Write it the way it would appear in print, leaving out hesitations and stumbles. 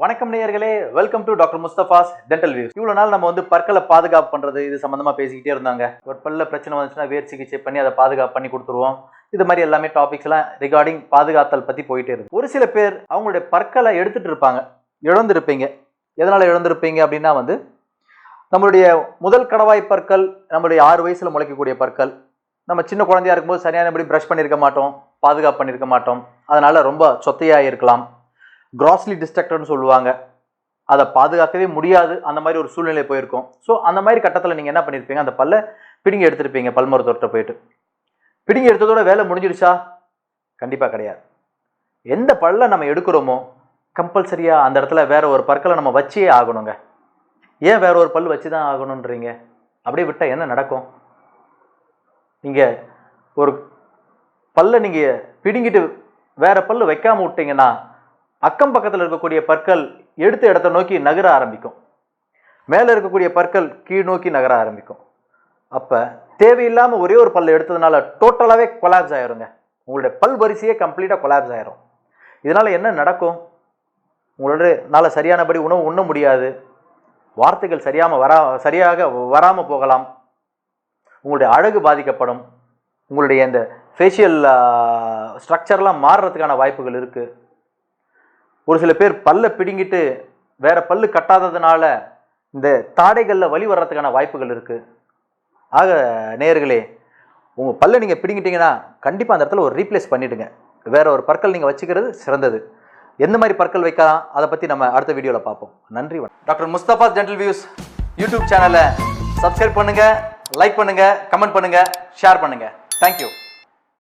வணக்கம் நேயர்களே, welcome to doctor Mustafa's dental views. இவ்வளோ நாள் நம்ம வந்து பற்களை பாதுகாப்பு பண்ணுறது இது சம்மந்தமாக பேசிக்கிட்டே இருந்தாங்க. ஒரு பல்ல பிரச்சனை வந்துச்சுன்னா வேர் சிகிச்சை பண்ணி அதை பாதுகாப்பு பண்ணி கொடுத்துருவோம். இது மாதிரி எல்லாமே டாபிக்ஸ் எல்லாம் ரிகார்டிங் பாதுகாத்தல் பற்றி போயிட்டே இருக்கு. ஒரு சில பேர் அவங்களுடைய பற்களை எடுத்துட்டு இருப்பாங்க, இழந்திருப்பீங்க. எதனால் இழந்திருப்பீங்க அப்படின்னா வந்து நம்மளுடைய முதல் கடவாய் பற்கள், நம்மளுடைய 6 வயசில் முளைக்கக்கூடிய பற்கள், நம்ம சின்ன குழந்தையா இருக்கும்போது சரியானபடி ப்ரஷ் பண்ணியிருக்க மாட்டோம், பாதுகாப்பு பண்ணியிருக்க மாட்டோம், அதனால் ரொம்ப சொத்தையாக இருக்கலாம். கிராஸ்லி டிஸ்ட்ரக்டர்னு சொல்லுவாங்க, அதை பாதுகாக்கவே முடியாது, அந்த மாதிரி ஒரு சூழ்நிலை போயிருக்கும். ஸோ அந்த மாதிரி கட்டத்தில் நீங்கள் என்ன பண்ணியிருப்பீங்க, அந்த பல்லை பிடுங்கி எடுத்துருப்பீங்க. பல் மருத்துவர்கிட்ட போயிட்டு பிடுங்கி எடுத்ததோட வேலை முடிஞ்சிருச்சா? கண்டிப்பாக கிடையாது. எந்த பல்லை நம்ம எடுக்கிறோமோ கம்பல்சரியாக அந்த இடத்துல வேற ஒரு பற்களை நம்ம வச்சே ஆகணுங்க. ஏன் வேற ஒரு பல் வச்சு தான் ஆகணுன்றீங்க? அப்படியே விட்டால் என்ன நடக்கும்? நீங்கள் ஒரு பல்லை நீங்கள் பிடுங்கிட்டு வேற பல்லு வைக்காமல் விட்டீங்கன்னா அக்கம் பக்கத்தில் இருக்கக்கூடிய பற்கள் எடுத்த இடத்தை நோக்கி நகர ஆரம்பிக்கும், மேலே இருக்கக்கூடிய பற்கள் கீழ் நோக்கி நகர ஆரம்பிக்கும். அப்போ தேவையில்லாமல் ஒரே ஒரு பல்லை எடுத்ததுனால டோட்டலாகவே கொலாப்ஸ் ஆயிருங்க. உங்களுடைய பல் வரிசையே கம்ப்ளீட்டாக கொலாப்ஸ் ஆயிரும். இதனால் என்ன நடக்கும்? உங்களோட சரியானபடி உணவு உண்ண முடியாது, வார்த்தைகள் சரியாக வராமல் போகலாம், உங்களுடைய அழகு பாதிக்கப்படும், உங்களுடைய இந்த ஃபேஷியல் ஸ்ட்ரக்சர்லாம் மாறுறதுக்கான வாய்ப்புகள் இருக்குது. ஒரு சில பேர் பல்லை பிடுங்கிட்டு வேற பல்லு கட்டாததுனால இந்த தாடைகளில் வலி வர்றதுக்கான வாய்ப்புகள் இருக்குது. ஆக நேயர்களே, உங்கள் பல்லை நீங்கள் பிடுங்கிட்டீங்கன்னா கண்டிப்பாக அந்த இடத்துல ஒரு ரீப்ளேஸ் பண்ணிவிடுங்க. வேற ஒரு பற்கள் நீங்கள் வச்சுக்கிறது சிறந்தது. எந்த மாதிரி பற்கள் வைக்கலாம் அதை பற்றி நம்ம அடுத்த வீடியோவில் பார்ப்போம். நன்றி. Doctor Mustafa's dental views YouTube சேனலை சப்ஸ்கிரைப் பண்ணுங்கள், லைக் பண்ணுங்கள், கமெண்ட் பண்ணுங்கள், ஷேர் பண்ணுங்கள். தேங்க்யூ.